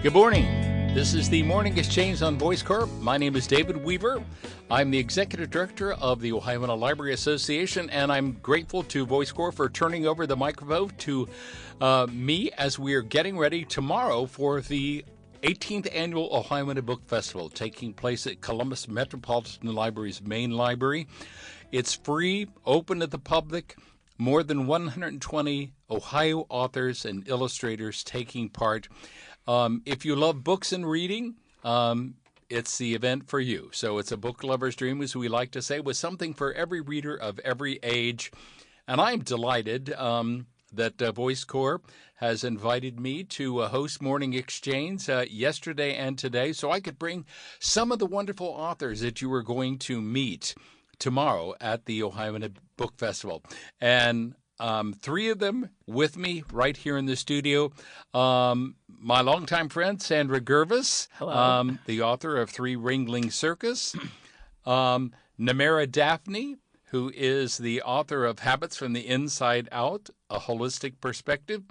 Good morning. This is the Morning Exchange on Voicecorps. My name is David Weaver. I'm the Executive Director of the Ohioana Library Association, and I'm grateful to Voicecorps for turning over the microphone to me as we are getting ready tomorrow for the 18th Annual Ohioana Book Festival, taking place at Columbus Metropolitan Library's main library. It's free, open to the public. More than 120 Ohio authors and illustrators taking part. If you love books and reading, it's the event for you. So it's a book lover's dream, as we like to say, with something for every reader of every age. And I'm delighted that Voicecorps has invited me to host Morning Exchange yesterday and today, so I could bring some of the wonderful authors that you are going to meet tomorrow at the Ohioana Book Festival. And three of them with me right here in the studio. My longtime friend, Sandra Gurvis, the author of Three Ringling Circus. Namara Dafney, who is the author of Habits from the Inside Out, A Holistic Perspective.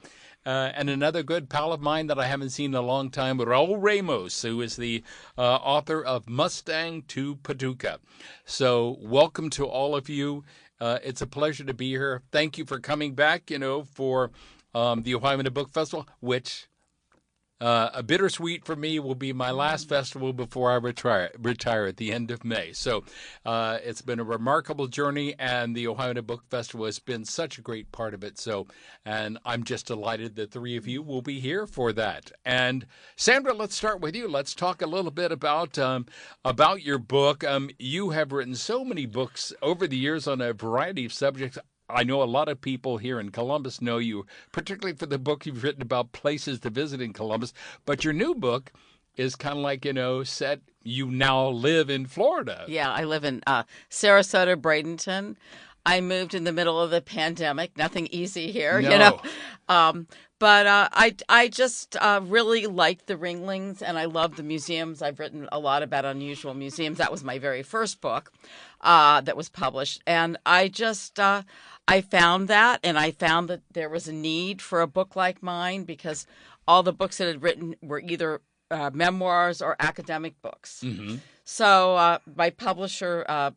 And another good pal of mine that I haven't seen in a long time, Raul Ramos, who is the author of Mustang to Paducah. So welcome to all of you. It's a pleasure to be here. Thank you for coming back, for the Ohioana Book Festival, which a bittersweet for me will be my last festival before I retire at the end of May. So it's been a remarkable journey, and the Ohioana Book Festival has been such a great part of it. And I'm just delighted that three of you will be here for that. And Sandra, let's start with you. Let's talk a little bit about your book. You have written so many books over the years on a variety of subjects. I know a lot of people here in Columbus know you, particularly for the book you've written about places to visit in Columbus. But your new book is kind of like, set you now live in Florida. Yeah, I live in Sarasota, Bradenton. I moved in the middle of the pandemic. Nothing easy here, No. But I just really like the Ringlings, and I love the museums. I've written a lot about unusual museums. That was my very first book that was published. And I just... I found that, and I found that there was a need for a book like mine because all the books that I'd written were either memoirs or academic books. Mm-hmm. So my publisher,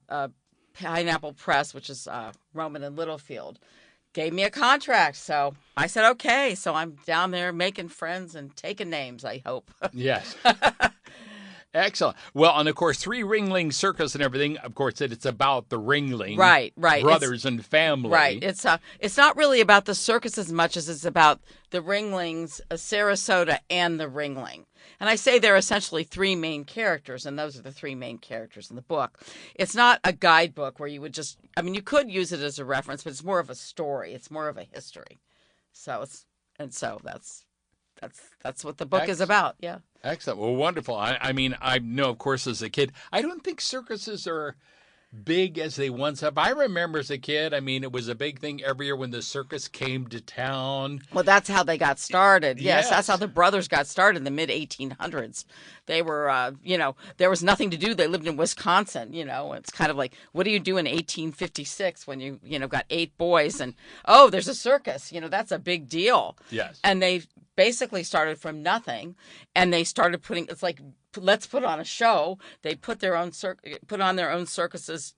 Pineapple Press, which is Roman and Littlefield, gave me a contract. So I said, okay. So I'm down there making friends and taking names, I hope. Yes. Excellent. Well, and of course, Three Ringling Circus and everything, of course, it's about the Ringling. Right. Brothers and family. Right. It's not really about the circus as much as it's about the Ringlings, Sarasota, and the Ringling. And I say there are essentially three main characters, and those are the three main characters in the book. It's not a guidebook where you would you could use it as a reference, but it's more of a story. It's more of a history. So that's what the book is about. Yeah. Excellent. Well, wonderful. I know, of course, as a kid, I don't think circuses are big as they once have. I remember as a kid, it was a big thing every year when the circus came to town. Well, that's how they got started. Yes. That's how the brothers got started in the mid-1800s. They were, there was nothing to do. They lived in Wisconsin, It's kind of like, what do you do in 1856 when you got 8 boys and, there's a circus? That's a big deal. Yes. And they basically started from nothing, and they started it's like, let's put on a show. They put on their own circuses.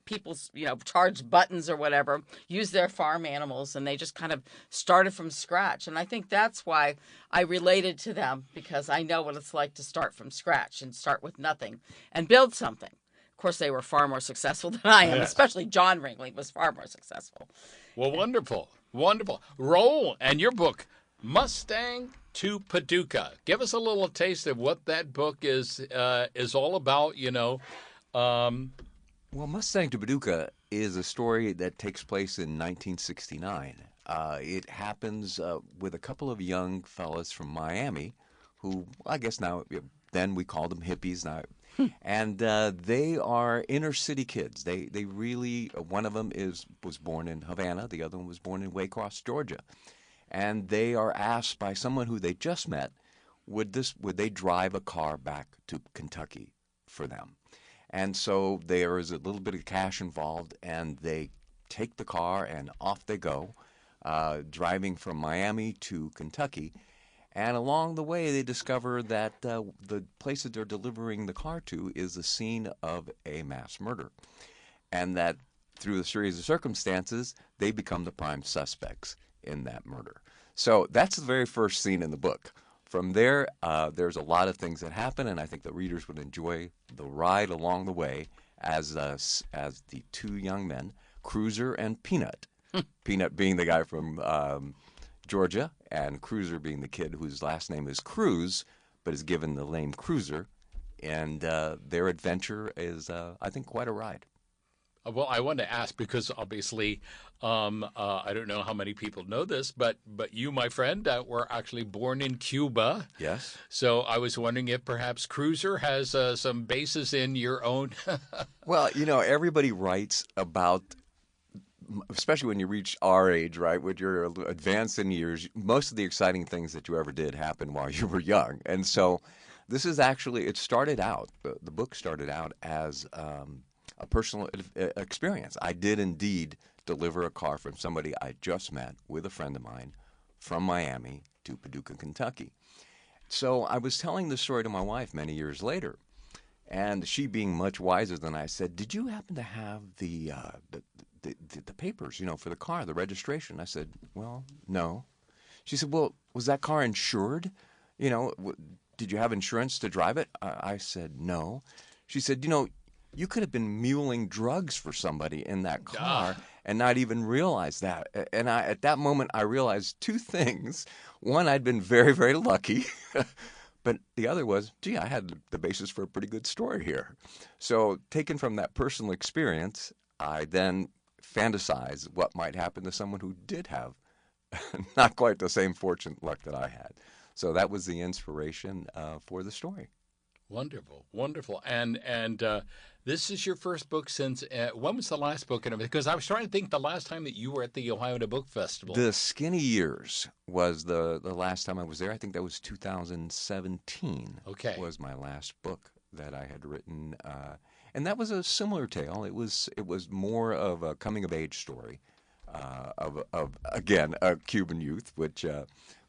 People, charged buttons or whatever, use their farm animals, and they just kind of started from scratch. And I think that's why I related to them, because I know what it's like to start from scratch and start with nothing and build something. Of course, they were far more successful than I am, especially John Ringling was far more successful. Well, wonderful. Raul, and your book, Mustang to Paducah. Give us a little taste of what that book is all about, Well, Mustang to Paducah is a story that takes place in 1969. It happens with a couple of young fellas from Miami who, I guess then we called them hippies now. And they are inner city kids. They really, one of them was born in Havana. The other one was born in Waycross, Georgia. And they are asked by someone who they just met, would they drive a car back to Kentucky for them? And so there is a little bit of cash involved, and they take the car and off they go, driving from Miami to Kentucky. And along the way, they discover that the place that they're delivering the car to is the scene of a mass murder. And that through a series of circumstances, they become the prime suspects in that murder. So that's the very first scene in the book. From there, there's a lot of things that happen, and I think the readers would enjoy the ride along the way as the two young men, Cruiser and Peanut. Peanut being the guy from Georgia, and Cruiser being the kid whose last name is Cruz, but is given the name Cruiser. And their adventure is, I think, quite a ride. Well, I wanted to ask because obviously, I don't know how many people know this, but you, my friend, were actually born in Cuba. Yes. So I was wondering if perhaps Cruiser has some basis in your own. Well, everybody writes about, especially when you reach our age, right, when you're advanced in years, most of the exciting things that you ever did happened while you were young. And so this is actually, it started out, the book started out as a personal experience. I did indeed deliver a car from somebody I just met with a friend of mine from Miami to Paducah, Kentucky. So I was telling this story to my wife many years later, and she, being much wiser than I, said, "Did you happen to have the papers, for the car, the registration?" I said, "Well, no." She said, "Well, was that car insured? Did you have insurance to drive it?" I said, "No." She said, "You could have been muling drugs for somebody in that car and not even realize that." And at that moment, I realized two things. One, I'd been very, very lucky. But the other was, gee, I had the basis for a pretty good story here. So taken from that personal experience, I then fantasize what might happen to someone who did have not quite the same fortune luck that I had. So that was the inspiration for the story. Wonderful, wonderful. And this is your first book since, when was the last book? Because I was trying to think the last time that you were at the Ohioana Book Festival. The Skinny Years was the last time I was there. I think that was 2017. Okay. Was my last book that I had written. And that was a similar tale. It was more of a coming-of-age story of again, a Cuban youth, which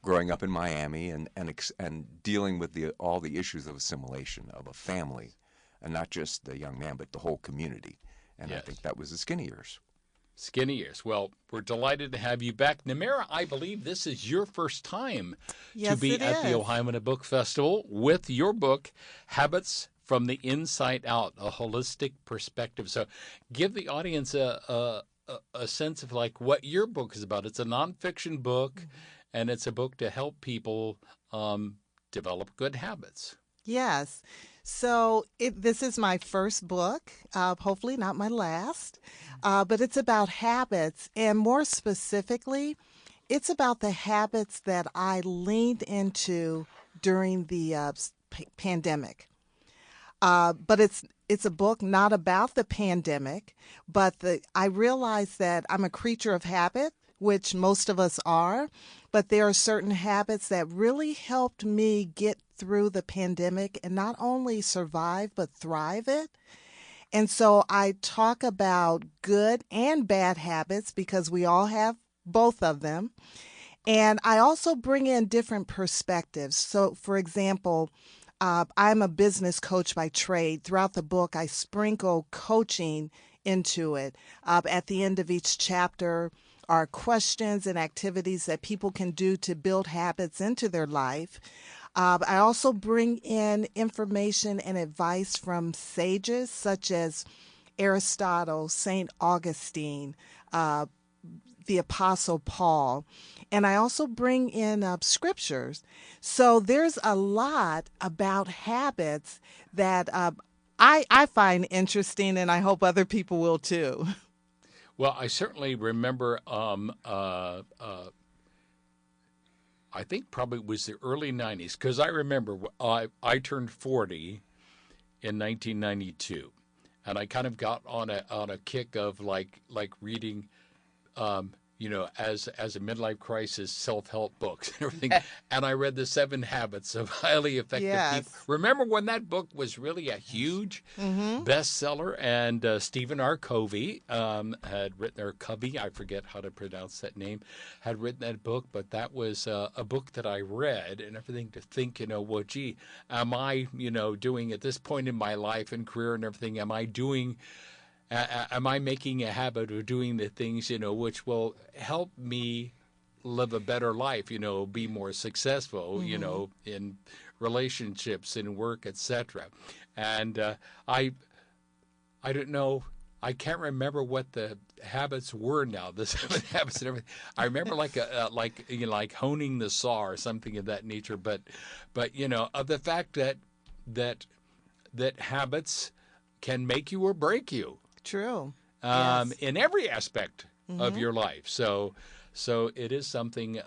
growing up in Miami and dealing with all the issues of assimilation of a family, and not just the young man, but the whole community. And Yes. I think that was the Skinny Years. Skinny Years. Well, we're delighted to have you back. Namara, I believe this is your first time to be at the Ohioana Book Festival with your book, Habits from the Inside Out, A Holistic Perspective. So give the audience a sense of like what your book is about. It's a nonfiction book, and it's a book to help people develop good habits. Yes. So this is my first book, hopefully not my last, but it's about habits. And more specifically, it's about the habits that I leaned into during the pandemic. But it's a book not about the pandemic, but I realized that I'm a creature of habit, which most of us are, but there are certain habits that really helped me get through the pandemic and not only survive, but thrive it. And so I talk about good and bad habits because we all have both of them. And I also bring in different perspectives. So, for example, I'm a business coach by trade. Throughout the book, I sprinkle coaching into it. At the end of each chapter are questions and activities that people can do to build habits into their life. I also bring in information and advice from sages such as Aristotle, St. Augustine, the Apostle Paul. And I also bring in scriptures. So there's a lot about habits that I find interesting, and I hope other people will too. Well, I certainly remember, I think probably it was the early 90s, because I remember I turned 40 in 1992, and I kind of got on a kick of like reading as a midlife crisis self-help books and everything. And I read The 7 Habits of Highly Effective People. Remember when that book was really a huge bestseller? And Stephen R. Covey had written, or Covey, I forget how to pronounce that name, had written that book. But that was a book that I read and everything to think, well, gee, am I, doing at this point in my life and career and everything, am I making a habit of doing the things, which will help me live a better life, be more successful, in relationships, in work, etc. And I don't know, I can't remember what the habits were now, the 7 habits and everything. I remember like honing the saw or something of that nature. But of the fact that habits can make you or break you. True. Yes. In every aspect of your life. So it is something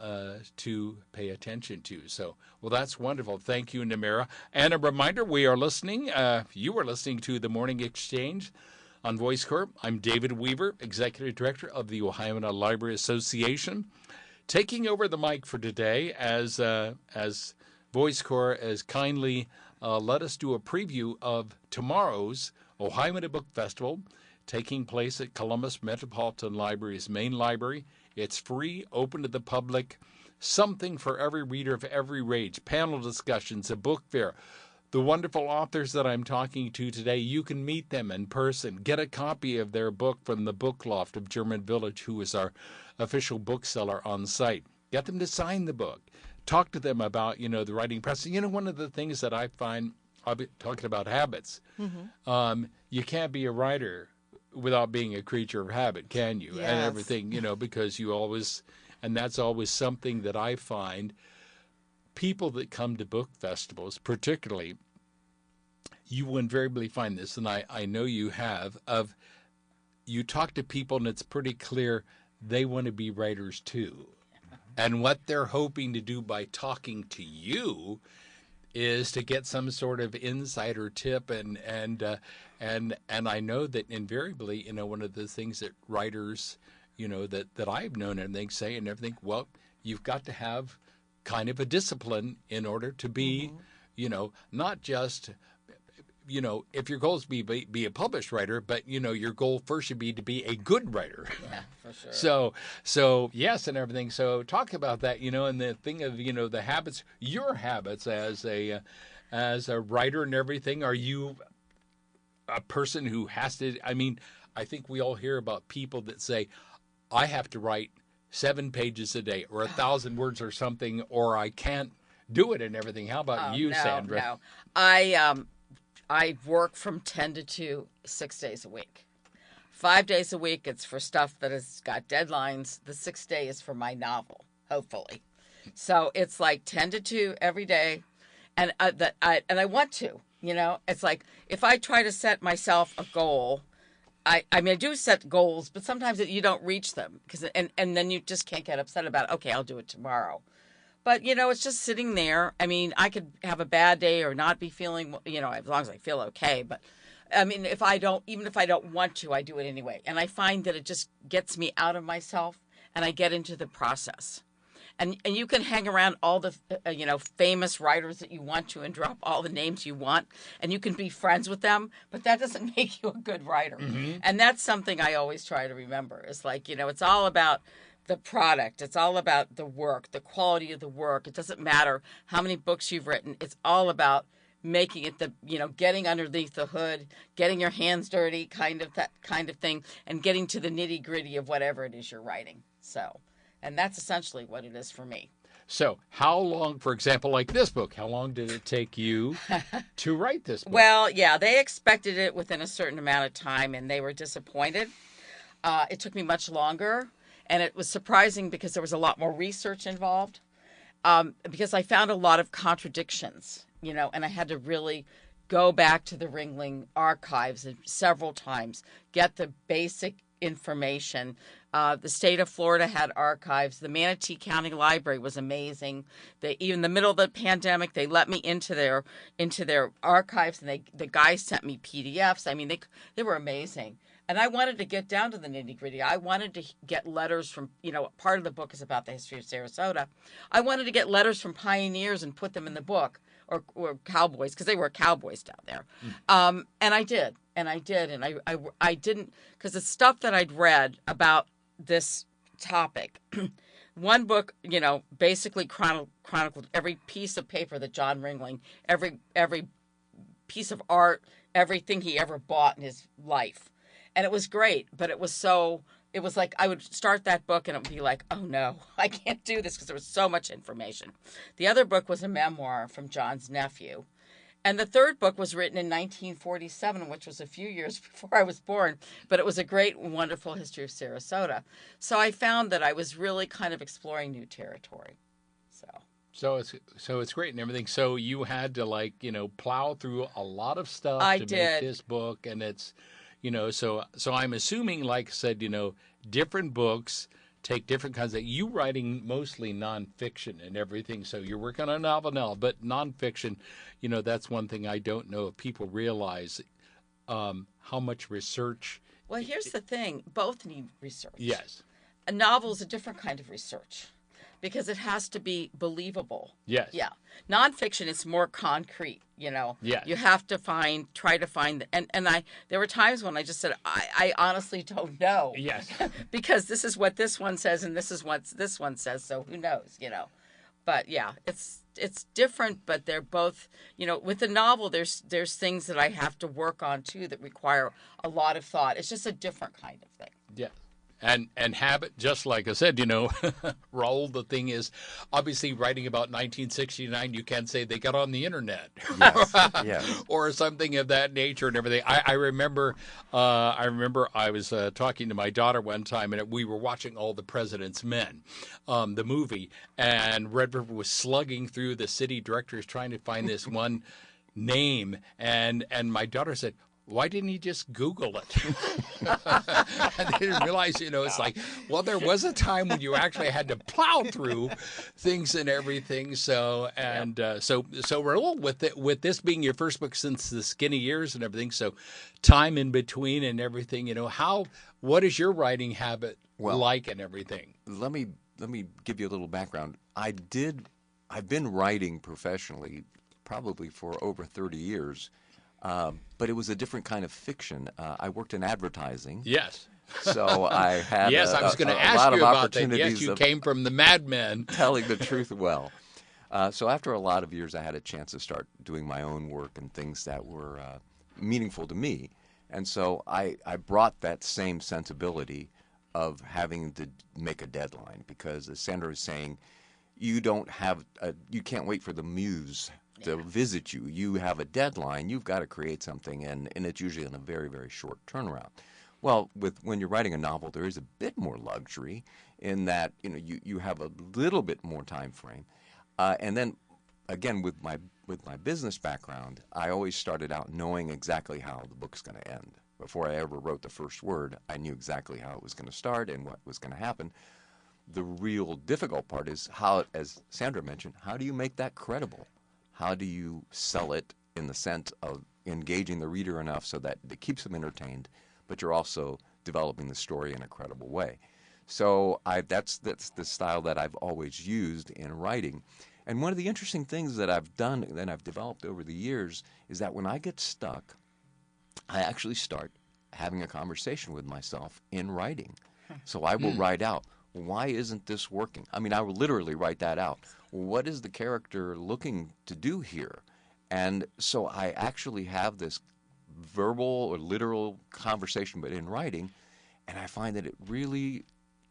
to pay attention to. So, well, that's wonderful. Thank you, Namara. And a reminder, you are listening to The Morning Exchange on Voicecorps. I'm David Weaver, Executive Director of the Ohioana Library Association, taking over the mic for today as Voicecorps has kindly let us do a preview of tomorrow's Ohioana Book Festival, taking place at Columbus Metropolitan Library's main library. It's free, open to the public, something for every reader of every age, panel discussions, a book fair. The wonderful authors that I'm talking to today, you can meet them in person, get a copy of their book from the Book Loft of German Village, who is our official bookseller on site. Get them to sign the book. Talk to them about, the writing process. One of the things that I find, I'll be talking about habits, you can't be a writer without being a creature of habit, can you? Yes. And everything, because you always, and that's always something that I find people that come to book festivals, particularly, you will invariably find this, and I know you have, you talk to people and it's pretty clear they want to be writers too. And what they're hoping to do by talking to you is to get some sort of insider tip, and I know that invariably, one of the things that writers, that I've known and they say and everything, well, you've got to have kind of a discipline in order to be, not just, if your goal is to be a published writer, but your goal first should be to be a good writer. Yeah, for sure. So yes, and everything. So talk about that, and the thing of the habits, your habits as a writer and everything. Are you a person who has to? I mean, I think we all hear about people that say, I have to write 7 pages a day or 1,000 words or something, or I can't do it and everything. How about you, Sandra? No, I work from 10 to 2, 6 days a week. 5 days a week, it's for stuff that has got deadlines. The 6th day is for my novel, hopefully. So it's like 10 to 2 every day, and I want to. It's like if I try to set myself a goal, I do set goals, but sometimes you don't reach them and then you just can't get upset about it. Okay, I'll do it tomorrow. But, it's just sitting there. I mean, I could have a bad day or not be feeling, as long as I feel okay. But, I mean, even if I don't want to, I do it anyway. And I find that it just gets me out of myself and I get into the process. And you can hang around all the, famous writers that you want to and drop all the names you want. And you can be friends with them. But that doesn't make you a good writer. Mm-hmm. And that's something I always try to remember. It's like, it's all about the product. It's all about the work, the quality of the work. It doesn't matter how many books you've written. It's all about making it getting underneath the hood, getting your hands dirty, that kind of thing, and getting to the nitty gritty of whatever it is you're writing. So, and that's essentially what it is for me. So how long, for example, like this book, how long did it take you to write this book? Well, yeah, they expected it within a certain amount of time and they were disappointed. It took me much longer. And it was surprising because there was a lot more research involved, because I found a lot of contradictions, and I had to really go back to the Ringling archives several times, get the basic information. The state of Florida had archives. The Manatee County Library was amazing. Even in the middle of the pandemic, they let me into their archives, and the guys sent me PDFs. I mean, they were amazing. And I wanted to get down to the nitty-gritty. I wanted to get letters from, part of the book is about the history of Sarasota. I wanted to get letters from pioneers and put them in the book, or cowboys, because they were cowboys down there. And I did. And I didn't, because the stuff that I'd read about this topic, one book, basically chronicled every piece of paper that John Ringling, every piece of art, everything he ever bought in his life. And it was great, but it was like I would start that book and it would be like, oh no, I can't do this because there was so much information. The other book was a memoir from John's nephew. And the third book was written in 1947, which was a few years before I was born, but it was a great, wonderful history of Sarasota. So I found that I was really kind of exploring new territory. So it's great and everything. So you had to plow through a lot of stuff to make this book, and it's, so I'm assuming, like I said, different books take different kinds of. You writing mostly nonfiction and everything, so you're working on a novel now, but nonfiction, that's one thing I don't know if people realize how much research. Well, here's the thing: both need research. Yes, a novel is a different kind of research, because it has to be believable. Yes. Yeah. Nonfiction is more concrete, Yes. You have to try to find, and there were times when I just said, I honestly don't know. Yes. Because this is what this one says and this is what this one says, so who knows, But yeah, it's different, but they're both, with the novel, there's things that I have to work on too that require a lot of thought. It's just a different kind of thing. Yeah. And habit, just like I said, Raul, the thing is, obviously writing about 1969, you can't say they got on the internet. Yes, yes. Or something of that nature and everything. I remember I was talking to my daughter one time, and we were watching All the President's Men, the movie, and Red River was slugging through the city directories trying to find this one name, and my daughter said, why didn't he just Google it? And they didn't realize, it's like, well, there was a time when you actually had to plow through things and everything. So Raul, with this being your first book since the Skinny Years and everything, so time in between and everything, what is your writing habit like and everything? Let me give you a little background. I've been writing professionally probably for over 30 years. But it was a different kind of fiction. I worked in advertising. Yes. So I had I was going to ask you about that. Yes, you came from the Mad Men. Telling the truth well. So after a lot of years, I had a chance to start doing my own work and things that were meaningful to me. And so I brought that same sensibility of having to make a deadline, because as Sandra was saying, you can't wait for the muse to visit you. You have a deadline. You've got to create something, and it's usually in a very, very short turnaround. Well, when you're writing a novel, there is a bit more luxury in that you have a little bit more time frame. And then, again, with my business background, I always started out knowing exactly how the book's going to end. Before I ever wrote the first word, I knew exactly how it was going to start and what was going to happen. The real difficult part is how, as Sandra mentioned, how do you make that credible? How do you sell it in the sense of engaging the reader enough so that it keeps them entertained, but you're also developing the story in a credible way? So that's the style that I've always used in writing. And one of the interesting things that I've done and I've developed over the years is that when I get stuck, I actually start having a conversation with myself in writing. So I will write out, why isn't this working? I mean, I will literally write that out. What is the character looking to do here? And so I actually have this verbal or literal conversation, but in writing, and I find that it really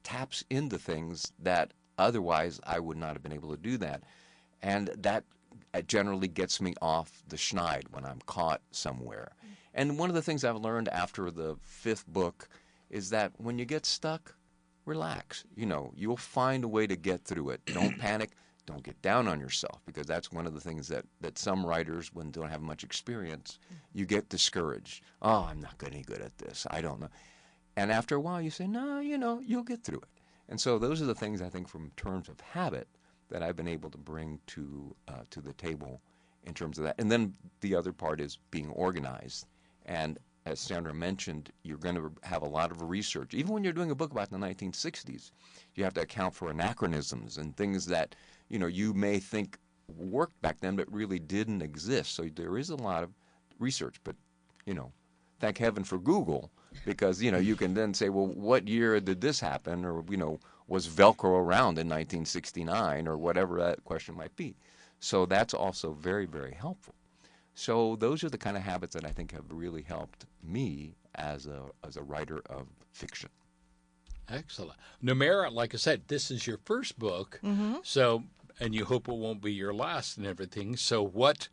taps into things that otherwise I would not have been able to do that. And that generally gets me off the schneid when I'm caught somewhere. And one of the things I've learned after the 5th book is that when you get stuck, relax. You'll find a way to get through it. Don't panic. Don't get down on yourself, because that's one of the things that some writers, when they don't have much experience, you get discouraged. Oh, I'm not any good at this. I don't know. And after a while, you say, no, you'll get through it. And so those are the things, I think, from terms of habit, that I've been able to bring to the table in terms of that. And then the other part is being organized. And as Sandra mentioned, you're going to have a lot of research. Even when you're doing a book about the 1960s, you have to account for anachronisms and things that, you may think worked back then but really didn't exist. So there is a lot of research. But, thank heaven for Google, because, you can then say, well, what year did this happen? Or, was Velcro around in 1969 or whatever that question might be? So that's also very, very helpful. So those are the kind of habits that I think have really helped me as a writer of fiction. Excellent. Namara, like I said, this is your first book, so, and you hope it won't be your last and everything. So what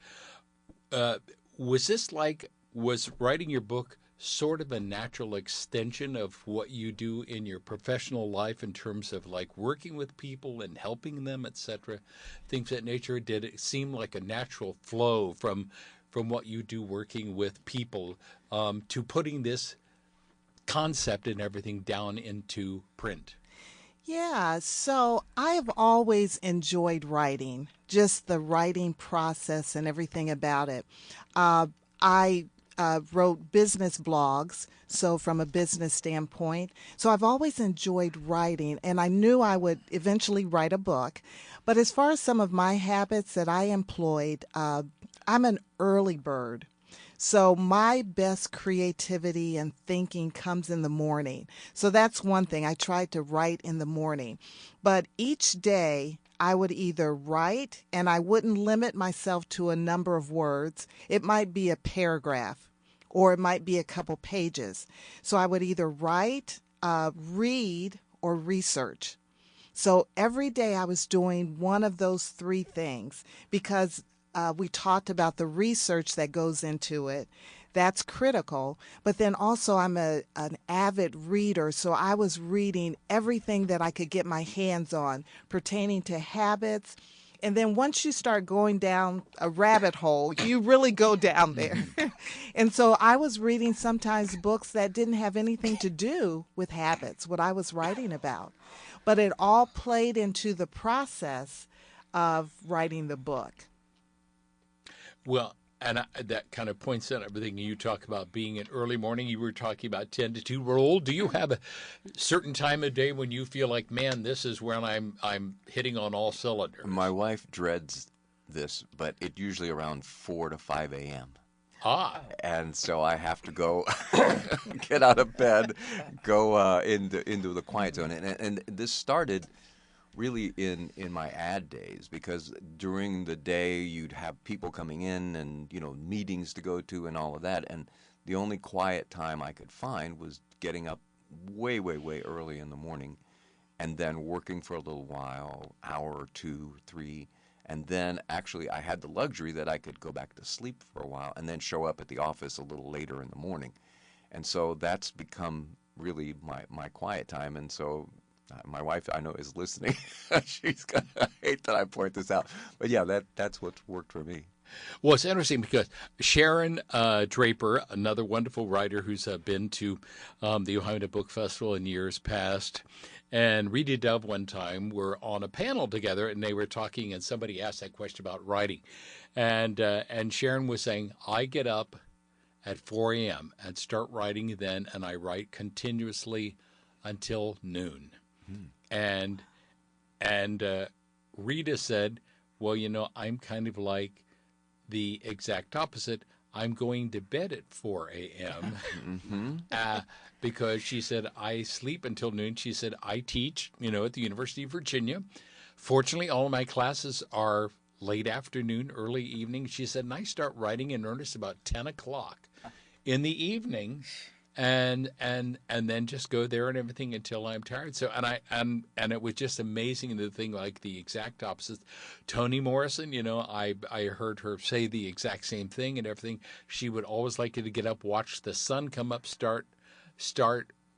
was this like? Was writing your book sort of a natural extension of what you do in your professional life in terms of like working with people and helping them, etc., things of that nature? Did it seem like a natural flow from what you do working with people to putting this concept and everything down into print? Yeah, so I have always enjoyed writing, just the writing process and everything about it. I wrote business blogs, so from a business standpoint. So I've always enjoyed writing, and I knew I would eventually write a book. But as far as some of my habits that I employed, I'm an early bird. So my best creativity and thinking comes in the morning. So that's one thing. I tried to write in the morning. But each day I would either write, and I wouldn't limit myself to a number of words. It might be a paragraph, or it might be a couple pages. So I would either write, read, or research. So every day I was doing one of those three things, because we talked about the research that goes into it. That's critical. But then also I'm an avid reader, so I was reading everything that I could get my hands on pertaining to habits. And then once you start going down a rabbit hole, you really go down there. And so I was reading sometimes books that didn't have anything to do with habits, what I was writing about. But it all played into the process of writing the book. Well, and that kind of points out everything you talk about being an early morning. You were talking about 10 to 2. Raul, do you have a certain time of day when you feel like, man, this is when I'm hitting on all cylinders? My wife dreads this, but it's usually around 4 to 5 a.m. And so I have to go get out of bed, go into the quiet zone. And this started really in my ad days, because during the day you'd have people coming in and meetings to go to and all of that, and the only quiet time I could find was getting up way early in the morning and then working for a little while, hour or 2, 3, and then actually I had the luxury that I could go back to sleep for a while and then show up at the office a little later in the morning. And so that's become really my quiet time. And so my wife, I know, is listening. She's going to hate that I point this out. But yeah, that's what's worked for me. Well, it's interesting because Sharon Draper, another wonderful writer who's been to the Ohioana Book Festival in years past, and Rita Dove one time were on a panel together, and they were talking, and somebody asked that question about writing. And Sharon was saying, I get up at 4 a.m. and start writing then, and I write continuously until noon. And Rita said, well, I'm kind of like the exact opposite. I'm going to bed at 4 a.m. Because she said, I sleep until noon. She said, I teach, at the University of Virginia. Fortunately, all of my classes are late afternoon, early evening. She said, and I start writing in earnest about 10 o'clock in the evening. And then just go there and everything until I'm tired. So and it was just amazing, the thing, like the exact opposite. Toni Morrison, I heard her say the exact same thing and everything. She would always like you to get up, watch the sun come up, start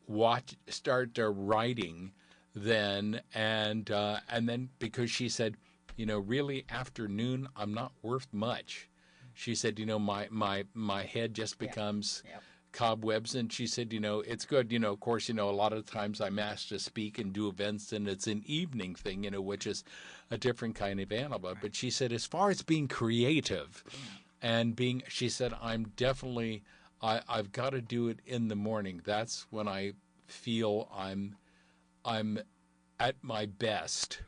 writing then, and then, because she said, really afternoon I'm not worth much. She said, my head just becomes cobwebs, and she said, it's good, of course, a lot of times I'm asked to speak and do events, and it's an evening thing, which is a different kind of animal. But she said, as far as being creative and she said, I'm definitely I've got to do it in the morning. That's when I feel I'm at my best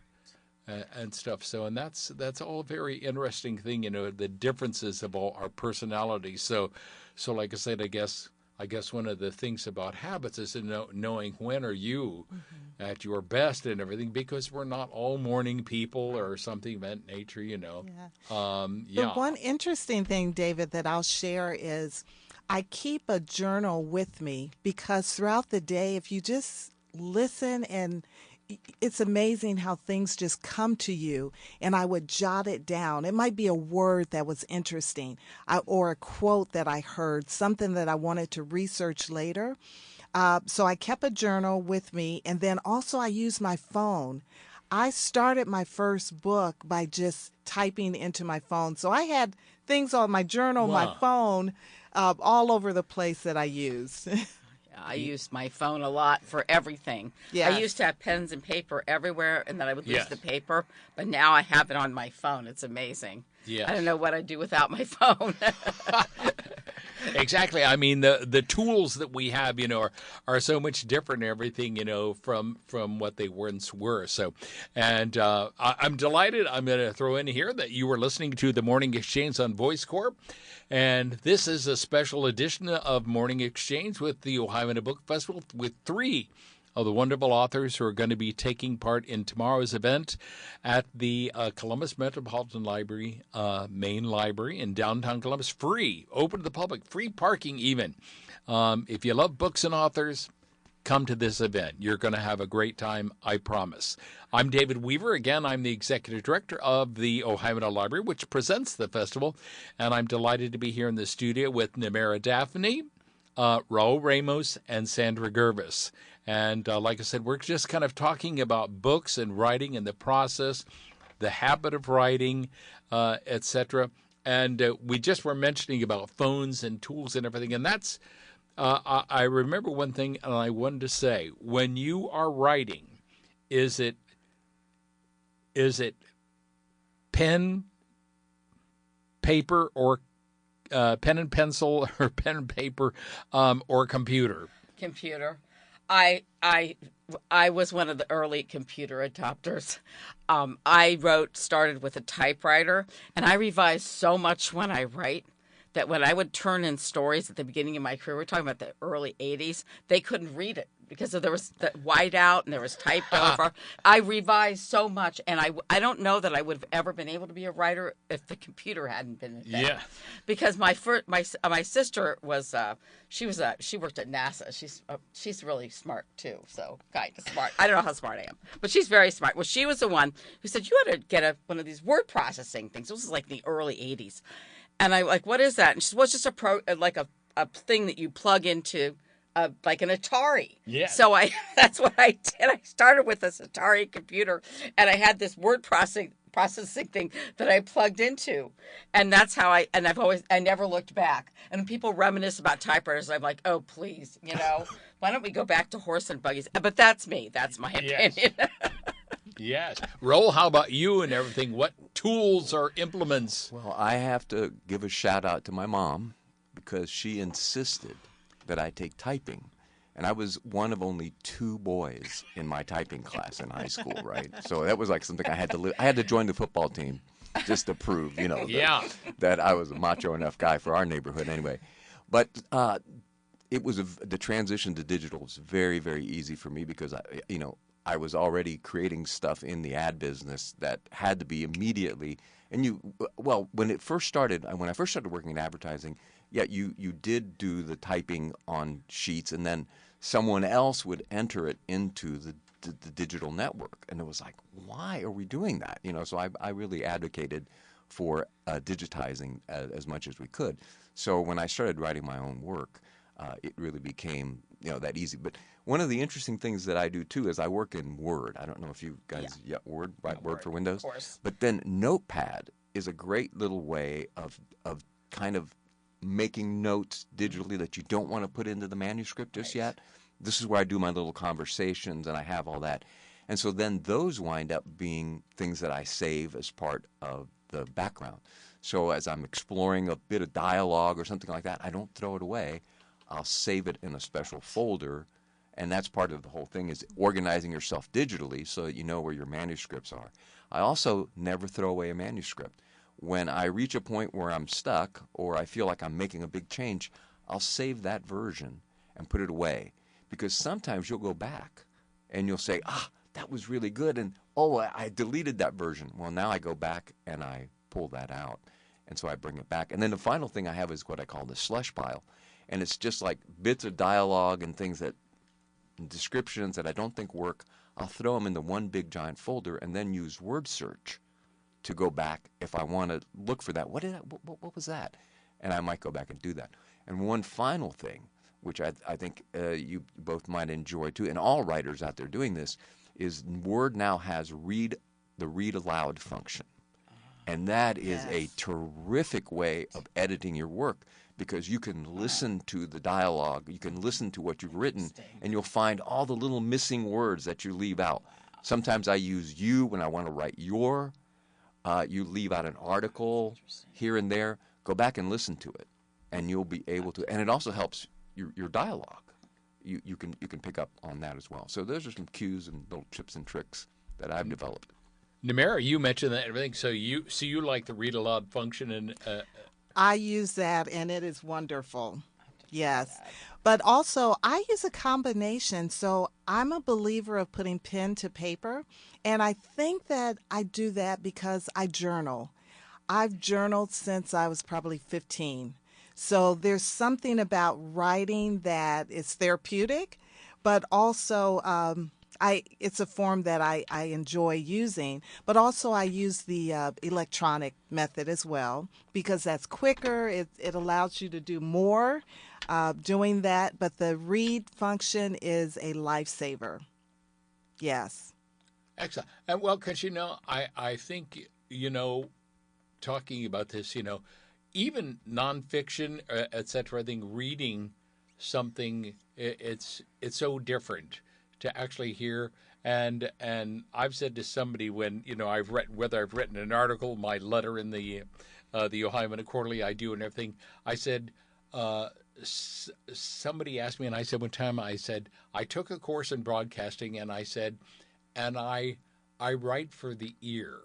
and stuff. So, and that's all a very interesting thing, the differences of all our personalities. So like I said, I guess one of the things about habits is knowing when are you at your best and everything, because we're not all morning people or something of that nature, Yeah. Yeah. The one interesting thing, David, that I'll share is I keep a journal with me, because throughout the day, if you just listen, and it's amazing how things just come to you, and I would jot it down. It might be a word that was interesting, or a quote that I heard, something that I wanted to research later. So I kept a journal with me, and then also I used my phone. I started my first book by just typing into my phone. So I had things on my journal, my Wow. phone, all over the place that I used. I used my phone a lot for everything. Yes. I used to have pens and paper everywhere, and then I would lose Yes. the paper. But now I have it on my phone. It's amazing. Yes. I don't know what I'd do without my phone. Exactly. I mean, the tools that we have, are so much different and everything, from what they once were. So, and I'm delighted. I'm going to throw in here that you were listening to the Morning Exchange on Voicecorps. And this is a special edition of Morning Exchange with the Ohioana Book Festival, with 3 of the wonderful authors who are going to be taking part in tomorrow's event at the Columbus Metropolitan Library, main library in downtown Columbus. Free, open to the public, free parking even. If you love books and authors, come to this event. You're going to have a great time, I promise. I'm David Weaver. Again, I'm the executive director of the Ohioana Library, which presents the festival, and I'm delighted to be here in the studio with Namara, Dafney, Raul, Ramos, and Sandra, Gurvis. And like I said, we're just kind of talking about books and writing and the process, the habit of writing, etc. And we just were mentioning about phones and tools and everything. And that's, I remember one thing, and I wanted to say, when you are writing, is it pen, paper, or pen and pencil, or pen and paper, or computer? Computer. I was one of the early computer adopters. I started with a typewriter, and I revised so much when I write that when I would turn in stories at the beginning of my career, we're talking about the early 80s, they couldn't read it because there was the whiteout and there was typed over. I revised so much, and I don't know that I would have ever been able to be a writer if the computer hadn't been invented. Yeah. Because my sister was she worked at NASA. She's really smart too, so kind of smart. I don't know how smart I am, but she's very smart. Well, she was the one who said you ought to get one of these word processing things. This was like the early 80s. And I like, what is that? And she said, well, it's just a thing that you plug into, like an Atari. Yeah. So that's what I did. I started with this Atari computer, and I had this word processing thing that I plugged into, and that's how I never looked back. And when people reminisce about typewriters, I'm like, oh, please, why don't we go back to horse and buggies? But that's me. That's my opinion. Yes. Yes. Raul, how about you and everything? What tools or implements? Well, I have to give a shout out to my mom because she insisted that I take typing. And I was one of only 2 boys in my typing class in high school, right? So that was like something I had to live. I had to join the football team just to prove, that I was a macho enough guy for our neighborhood anyway. But it was the transition to digital was very, very easy for me because I was already creating stuff in the ad business that had to be immediately. And when I first started working in advertising, you did do the typing on sheets, and then someone else would enter it into the digital network. And it was like, why are we doing that? So I really advocated for digitizing as much as we could. So when I started writing my own work, it really became that easy. But one of the interesting things that I do too is I work in Word. I don't know if you guys Word, right? Word for Windows. Of course. But then Notepad is a great little way of kind of making notes digitally that you don't want to put into the manuscript just yet. This is where I do my little conversations and I have all that. And so then those wind up being things that I save as part of the background. So as I'm exploring a bit of dialogue or something like that, I don't throw it away. I'll save it in a special folder. And that's part of the whole thing, is organizing yourself digitally so that you know where your manuscripts are. I also never throw away a manuscript. When I reach a point where I'm stuck or I feel like I'm making a big change, I'll save that version and put it away. Because sometimes you'll go back and you'll say, that was really good, and I deleted that version. Well, now I go back and I pull that out, and so I bring it back. And then the final thing I have is what I call the slush pile. And it's just like bits of dialogue and things that descriptions that I don't think work. I'll throw them into one big giant folder and then use word search to go back if I want to look for that. What was that? And I might go back and do that. And one final thing, which I think you both might enjoy too, and all writers out there doing this, is Word now has the read aloud function. And that is a terrific way of editing your work, because you can listen to the dialogue, you can listen to what you've written, and you'll find all the little missing words that you leave out. Sometimes I use you when I want to write your. You leave out an article here and there. Go back and listen to it, and you'll be able to. And it also helps your dialogue. You can pick up on that as well. So those are some cues and little tips and tricks that I've developed. Namara, you mentioned that everything. So you like the read aloud function, and I use that, and it is wonderful. Yes. But also, I use a combination. So I'm a believer of putting pen to paper, and I think that I do that because I journal. I've journaled since I was probably 15. So there's something about writing that is therapeutic, but also it's a form that I enjoy using. But also I use the electronic method as well, because that's quicker. It allows you to do more doing that. But the read function is a lifesaver. Yes. excellent. And well, because I think talking about this, even nonfiction, etc. I think reading something, it's so different to actually hear. And I've said to somebody when whether I've written an article, my letter in the Ohioana Quarterly, I do, and everything. I said somebody asked me, and I said one time, I said I took a course in broadcasting, and I said, and I write for the ear.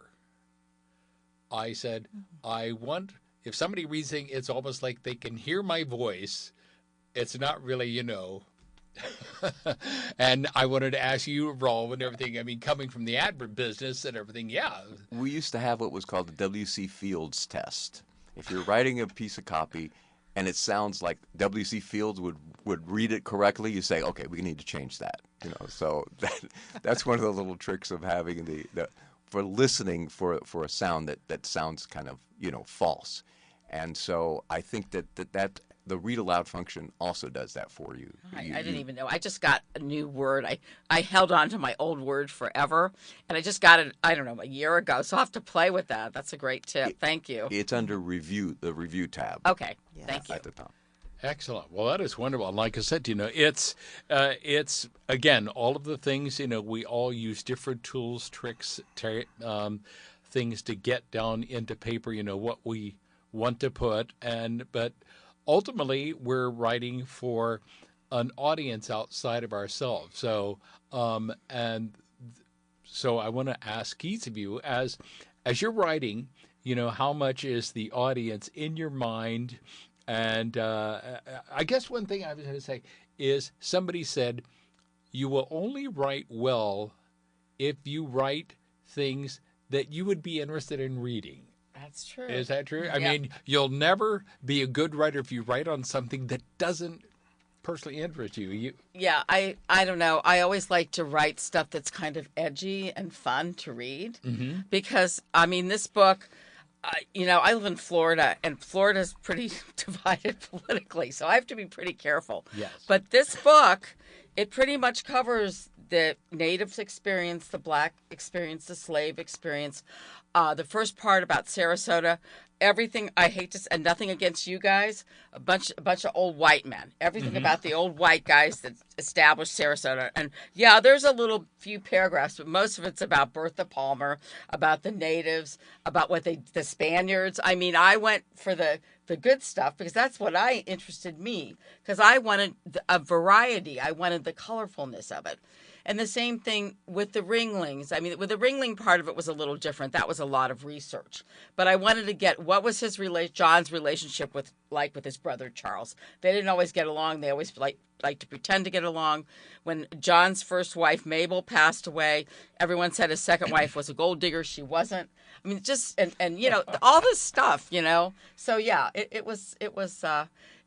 I said, I want, if somebody reads it, it's almost like they can hear my voice. It's not really, And I wanted to ask you, Raul, and everything. I mean, coming from the ad business and everything, yeah. We used to have what was called the W.C. Fields test. If you're writing a piece of copy and it sounds like W.C. Fields would read it correctly, you say, okay, we need to change that. So that's one of the little tricks of having the for listening for a sound that sounds kind of false. And so I think that the read aloud function also does that for you. I didn't even know. I just got a new word. I held on to my old word forever, and I just got it, I don't know, a year ago. So I'll have to play with that. That's a great tip. Thank you. It's under review, the review tab. Okay. Yes. Thank you. At the top. Excellent. Well, that is wonderful. And like I said, it's again, all of the things, we all use different tools, tricks, things to get down into paper, what we want to put. But ultimately, we're writing for an audience outside of ourselves. So, so I want to ask each of you, as you're writing, how much is the audience in your mind? And I guess one thing I was going to say is somebody said, you will only write well if you write things that you would be interested in reading. That's true. Is that true? I Yeah. mean, you'll never be a good writer if you write on something that doesn't personally interest you. Yeah, I don't know. I always like to write stuff that's kind of edgy and fun to read, because, I mean, this book, I live in Florida, and Florida's pretty divided politically, so I have to be pretty careful. Yes. But this book, it pretty much covers the Natives' experience, the Black experience, the slave experience, The first part about Sarasota, everything, I hate to say, and nothing against you guys, a bunch of old white men. Everything about the old white guys that established Sarasota. And yeah, there's a little few paragraphs, but most of it's about Bertha Palmer, about the natives, about the Spaniards. I mean, I went for the good stuff because that's what interested me, because I wanted a variety. I wanted the colorfulness of it. And the same thing with the Ringlings. I mean, with the Ringling part of it was a little different. That was a lot of research. But I wanted to get what was John's relationship with his brother Charles. They didn't always get along. They always like to pretend to get along. When John's first wife, Mabel, passed away, everyone said his second wife was a gold digger. She wasn't. I mean, just, and you know, all this stuff, you know. So, yeah, it was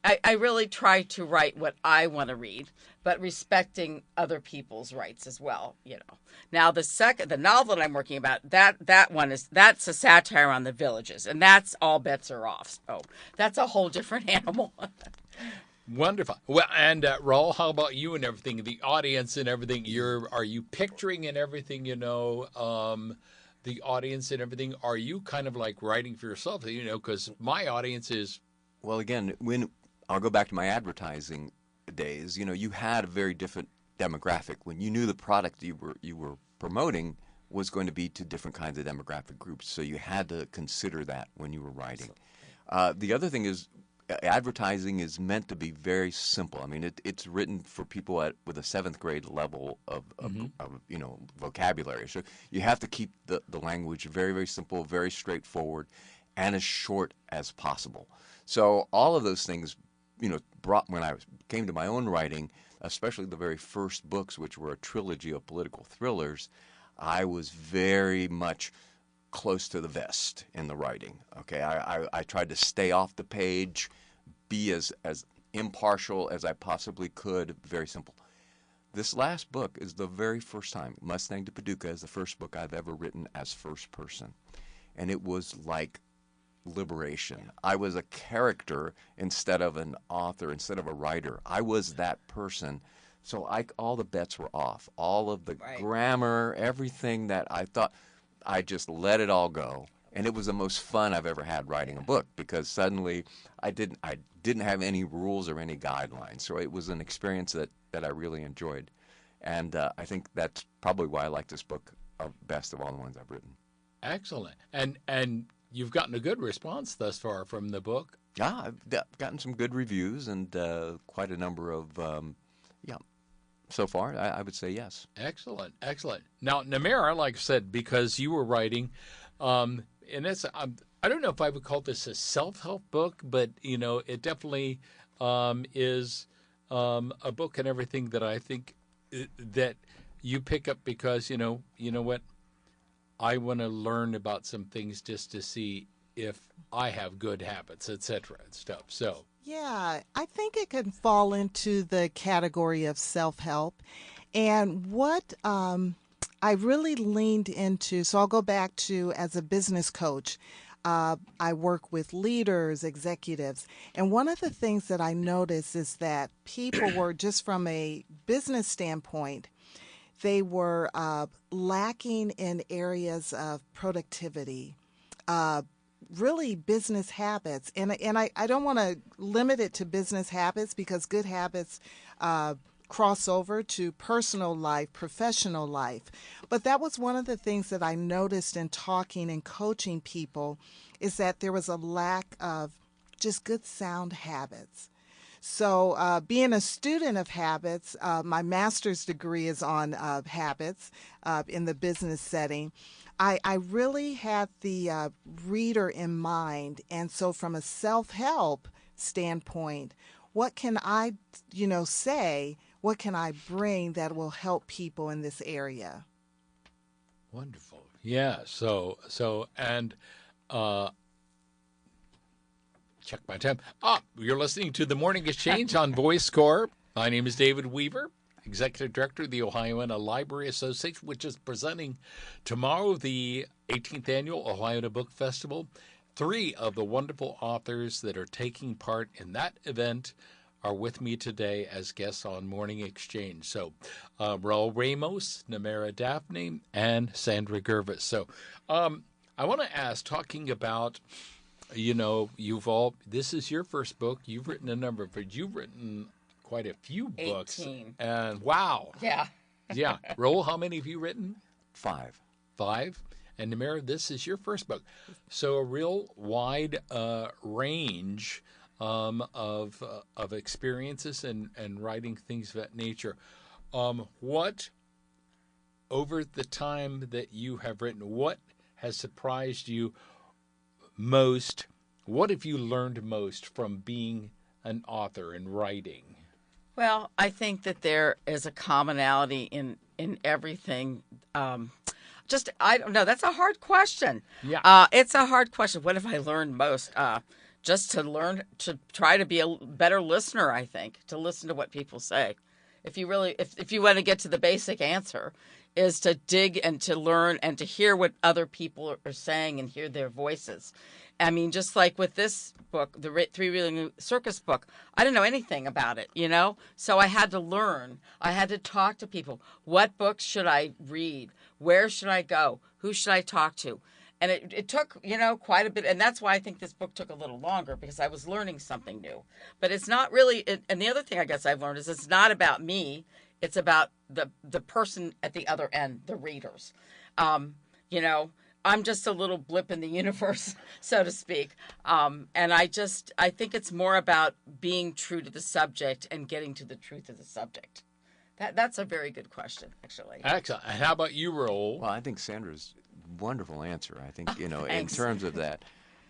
I really try to write what I want to read, but respecting other people's rights as well, you know. Now, the novel that I'm working about, that's a satire on the villages, and that's all bets are off. So that's a whole different animal. Wonderful. Well, and Raul, how about you and everything? The audience and everything. Are you picturing and everything? You know, the audience and everything. Are you kind of like writing for yourself? You know, because my audience is. Well, again, when I'll go back to my advertising days. You know, you had a very different demographic when you knew the product you were promoting was going to be to different kinds of demographic groups. So you had to consider that when you were writing. The other thing is, advertising is meant to be very simple. I mean, it's written for people with a 7th grade level of you know, vocabulary. So you have to keep the language very, very simple, very straightforward, and as short as possible. So all of those things, you know, when I came to my own writing, especially the very first books, which were a trilogy of political thrillers, I was very much close to the vest in the writing. Okay, I tried to stay off the page, be as impartial as I possibly could. Very simple. This last book is the very first time. Mustang to Paducah is the first book I've ever written as first person, and it was like liberation. I was a character instead of an author, instead of a writer. I was that person. So all the bets were off. All of the grammar, everything that I thought, I just let it all go. And it was the most fun I've ever had writing a book, because suddenly I didn't have any rules or any guidelines. So it was an experience that I really enjoyed. And I think that's probably why I like this book best of all the ones I've written. Excellent. And you've gotten a good response thus far from the book. Yeah, I've gotten some good reviews and quite a number of, so far, I would say yes. Excellent, excellent. Now, Namara, like I said, because you were writing, and it's, I don't know if I would call this a self-help book, but, you know, it definitely is a book and everything that I think that you pick up because, you know what, I want to learn about some things just to see if I have good habits, etc. and stuff. So. Yeah, I think it can fall into the category of self-help. And what I really leaned into, so I'll go back to as a business coach, I work with leaders, executives. And one of the things that I noticed is that people were, just from a business standpoint, they were lacking in areas of productivity, really business habits. And I don't want to limit it to business habits, because good habits cross over to personal life, professional life. But that was one of the things that I noticed in talking and coaching people, is that there was a lack of just good sound habits. So being a student of habits, my master's degree is on habits in the business setting. I really had the reader in mind. And so from a self-help standpoint, what can I, say, what can I bring that will help people in this area? Wonderful. Yeah. So, and check my time. You're listening to The Morning Exchange on Voicecorps. My name is David Weaver, Executive Director of the Ohioana Library Association, which is presenting tomorrow the 18th Annual Ohioana Book Festival. 3 of the wonderful authors that are taking part in that event are with me today as guests on Morning Exchange. So, Raul Ramos, Namara Dafney, and Sandra Gurvis. So, I want to ask, talking about, this is your first book. You've written a number of books. You've written quite a few books. 18. And wow. Yeah. Yeah. Raul, how many have you written? 5. 5. And Namara, this is your first book. So a real wide range of experiences and writing things of that nature. What, over the time that you have written, what has surprised you most? What have you learned most from being an author and writing? Well, I think that there is a commonality in everything. I don't know. That's a hard question. Yeah. It's a hard question. What have I learned most? Just to learn to try to be a better listener, I think, to listen to what people say. If you want to get to the basic answer, is to dig and to learn and to hear what other people are saying and hear their voices. I mean, just like with this book, the Three-Reeling Circus book, I didn't know anything about it, So I had to learn. I had to talk to people. What books should I read? Where should I go? Who should I talk to? And it took, quite a bit. And that's why I think this book took a little longer, because I was learning something new. But it's not really, and the other thing I guess I've learned is it's not about me. It's about the person at the other end, the readers. I'm just a little blip in the universe, so to speak. And I think it's more about being true to the subject and getting to the truth of the subject. That's a very good question, actually. Excellent. And how about you, Raul? Well, I think Sandra's wonderful answer. I think, in Thanks. terms of that,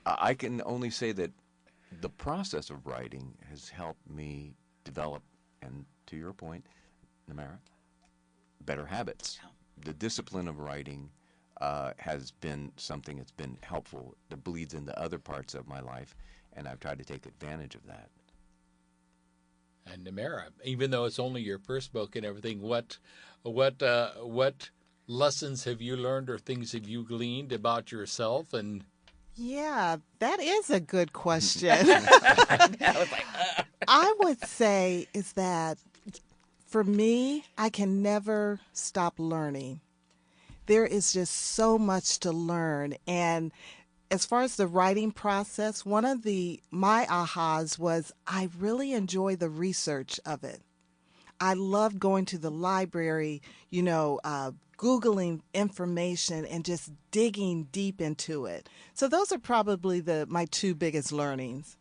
I can only say that the process of writing has helped me develop, and to your point, Namara, better habits. The discipline of writing has been something that's been helpful, that bleeds into other parts of my life, and I've tried to take advantage of that. And Namara, even though it's only your first book and everything, what lessons have you learned or things have you gleaned about yourself? And Yeah, that is a good question. I was like, I would say is that for me, I can never stop learning. There is just so much to learn. And as far as the writing process, one of my ahas was I really enjoy the research of it. I love going to the library, Googling information and just digging deep into it. So those are probably my 2 biggest learnings.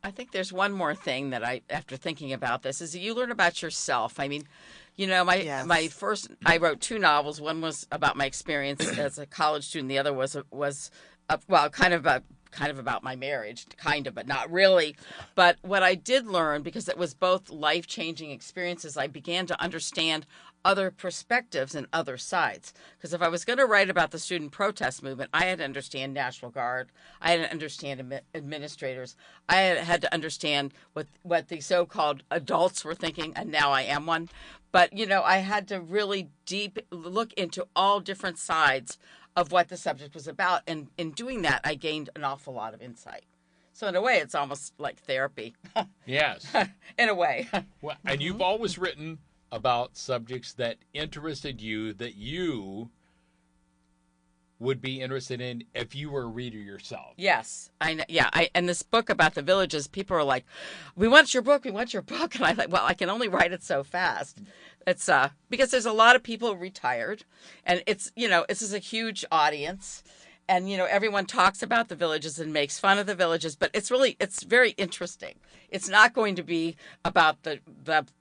I think there's one more thing that after thinking about this, is that you learn about yourself. I mean, my first, I wrote 2 novels. One was about my experience as a college student. The other was kind of about my marriage, but not really. But what I did learn, because it was both life-changing experiences, I began to understand other perspectives and other sides. Because if I was going to write about the student protest movement, I had to understand National Guard. I had to understand administrators. I had to understand what the so-called adults were thinking, and now I am one. But, I had to really deep look into all different sides of what the subject was about. And in doing that, I gained an awful lot of insight. So in a way, it's almost like therapy. Yes. In a way. Well, and you've always written about subjects that interested you, that you would be interested in if you were a reader yourself. Yes. And this book about the villages, people are like, we want your book. And I'm like, well, I can only write it so fast. It's because there's a lot of people retired, and it's, this is a huge audience, and, everyone talks about the villages and makes fun of the villages, but it's very interesting. It's not going to be about the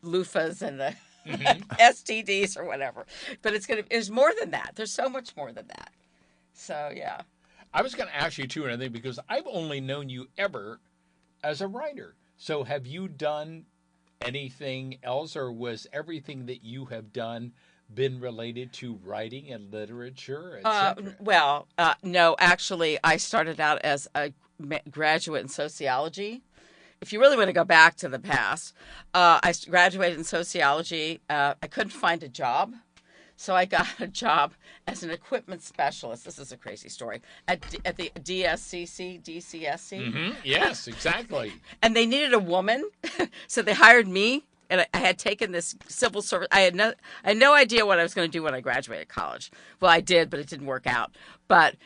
loofahs and the STDs or whatever, but there's more than that. There's so much more than that. So, yeah. I was going to ask you, too, and I think because I've only known you ever as a writer. So have you done anything else, or was everything that you have done been related to writing and literature, etc.? No, actually, I started out as a graduate in sociology. If you really want to go back to the past, I graduated in sociology. I couldn't find a job. So I got a job as an equipment specialist. This is a crazy story. At the DSCC. Mm-hmm. Yes, exactly. And they needed a woman, so they hired me and I had taken this civil service. I had no idea what I was going to do when I graduated college. Well, I did, but it didn't work out. But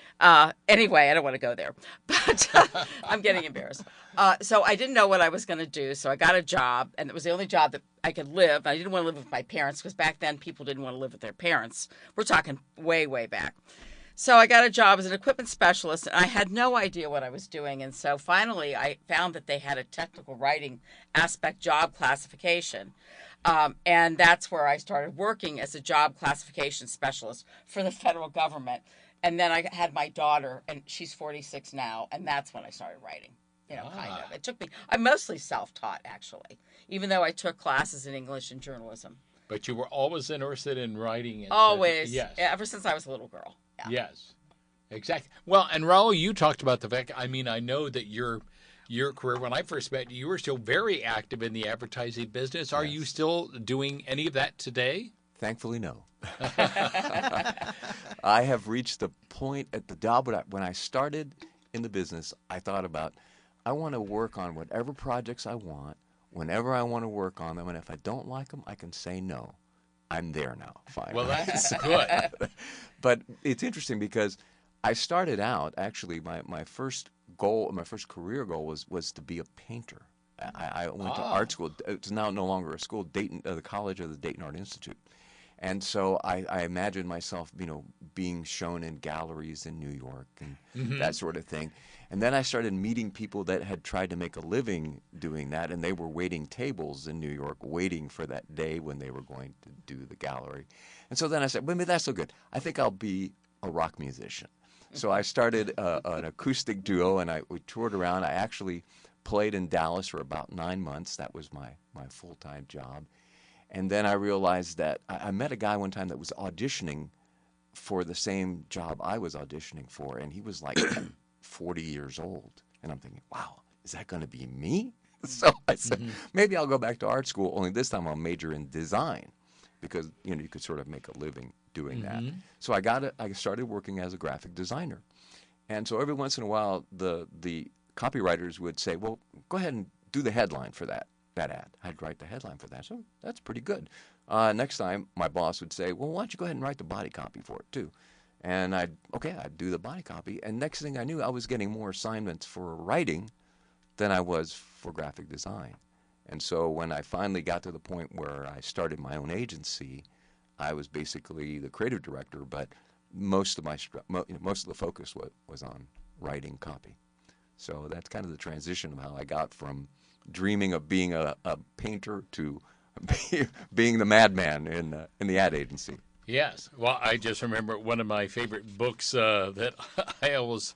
anyway, I don't want to go there. But I'm getting embarrassed. So I didn't know what I was going to do. So I got a job, and it was the only job that I could live. I didn't want to live with my parents because back then people didn't want to live with their parents. We're talking way, way back. So I got a job as an equipment specialist, and I had no idea what I was doing. And so finally, I found that they had a technical writing aspect job classification. And that's where I started working as a job classification specialist for the federal government. And then I had my daughter, and she's 46 now, and that's when I started writing. Kind of. It took me, I'm mostly self-taught, actually, even though I took classes in English and journalism. But you were always interested in writing. Always. Yes. Ever since I was a little girl. Yeah. Yes, exactly. Well, and Raul, you talked about the fact, I know that your career, when I first met you, you were still very active in the advertising business. Are you still doing any of that today? Thankfully, no. I have reached the point at the job when I started in the business, I thought about, I want to work on whatever projects I want, whenever I want to work on them, and if I don't like them, I can say no. I'm there now. Fine. Well, that's good. But it's interesting because I started out, actually, my first goal, my first career goal was to be a painter. I went to art school. It's now no longer a school, Dayton, the College of the Dayton Art Institute. And so I imagined myself, being shown in galleries in New York and that sort of thing. And then I started meeting people that had tried to make a living doing that, and they were waiting tables in New York, waiting for that day when they were going to do the gallery. And so then I said, wait, that's so good. I think I'll be a rock musician. So I started an acoustic duo, and we toured around. I actually played in Dallas for about 9 months. That was my full-time job. And then I realized that I met a guy one time that was auditioning for the same job I was auditioning for, and he was like 40 years old. And I'm thinking, wow, is that going to be me? So I said, maybe I'll go back to art school, only this time I'll major in design because, you could sort of make a living doing that. So I started working as a graphic designer. And so every once in a while, the copywriters would say, well, go ahead and do the headline for that ad. I'd write the headline for that. So that's pretty good. Next time, my boss would say, well, why don't you go ahead and write the body copy for it, too? And I'd do the body copy. And next thing I knew, I was getting more assignments for writing than I was for graphic design. And so when I finally got to the point where I started my own agency, I was basically the creative director, but most of the focus was on writing copy. So that's kind of the transition of how I got from dreaming of being a painter to being the madman in the ad agency. Yes. Well, I just remember one of my favorite books that I always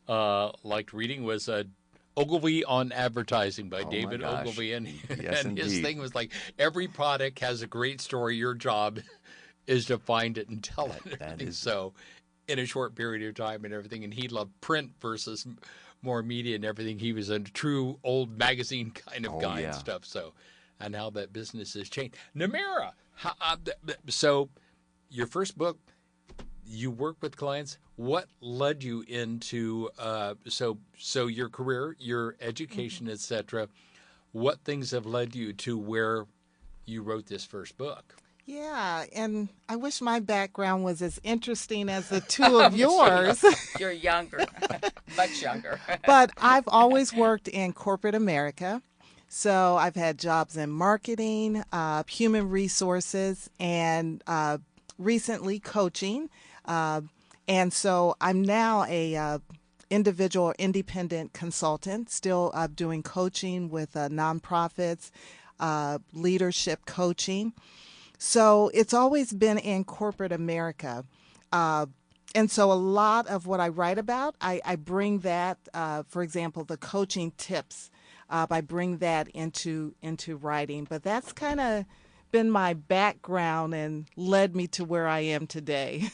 liked reading was Ogilvy on Advertising by David Ogilvy. And, yes, and his indeed. thing was like, every product has a great story. Your job is to find it and tell it. That is so in a short period of time and everything. And he loved print versus more media and everything. He was a true old magazine kind of guy and stuff. So, and how that business has changed. Namara, so your first book, you work with clients. What led you into so your career, your education, etc.? What things have led you to where you wrote this first book? Yeah, and I wish my background was as interesting as the two of yours. You're younger, much younger. But I've always worked in corporate America. So I've had jobs in marketing, human resources, and recently coaching. And so I'm now a individual or independent consultant, still doing coaching with nonprofits, leadership coaching. So it's always been in corporate America. And so a lot of what I write about, I bring that, for example, the coaching tips, I bring that into writing. But that's kind of been my background and led me to where I am today.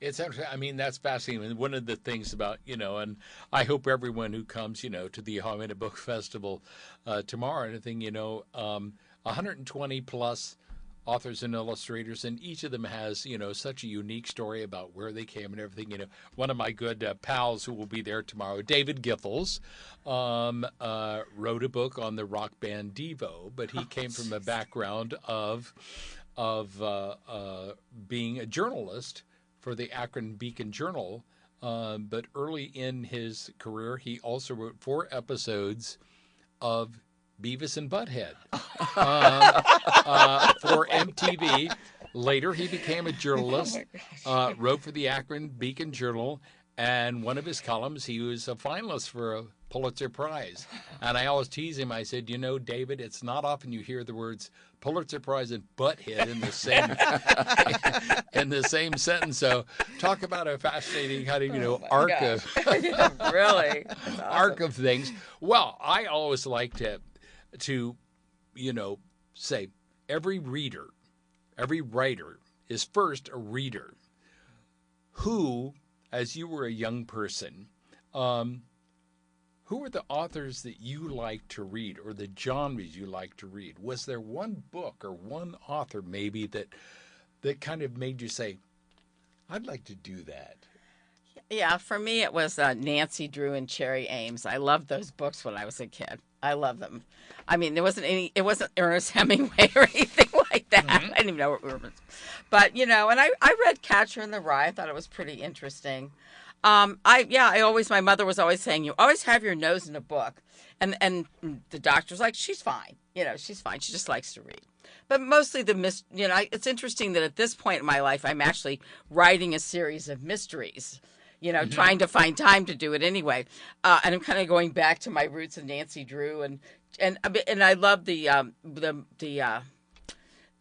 It's actually, that's fascinating. One of the things about, and I hope everyone who comes, to the Ohioana Book Festival tomorrow, 120 plus authors and illustrators, and each of them has, such a unique story about where they came and everything. One of my good pals who will be there tomorrow, David Githels, wrote a book on the rock band Devo, but he came from a background of being a journalist for the Akron Beacon Journal. But early in his career, he also wrote 4 episodes of Beavis and Butthead for MTV. Later, he became a journalist, wrote for the Akron Beacon Journal, and one of his columns, he was a finalist for a Pulitzer Prize. And I always tease him. I said, David, it's not often you hear the words Pulitzer Prize and butthead in the same in the same sentence. So talk about a fascinating kind of arc of really awesome. Arc of things. Well, I always like to say every reader, every writer is first a reader who, as you were a young person, who were the authors that you like to read or the genres you like to read? Was there one book or one author maybe that kind of made you say, I'd like to do that? Yeah, for me it was Nancy Drew and Cherry Ames. I loved those books when I was a kid. I love them. I mean, it wasn't Ernest Hemingway or anything like that. Mm-hmm. I didn't even know what we were. But, and I read Catcher in the Rye. I thought it was pretty interesting. My mother was always saying, you always have your nose in a book. And the doctor's like, she's fine. She's fine. She just likes to read. But mostly it's interesting that at this point in my life, I'm actually writing a series of mysteries, trying to find time to do it anyway. And I'm kind of going back to my roots of Nancy Drew. And I love the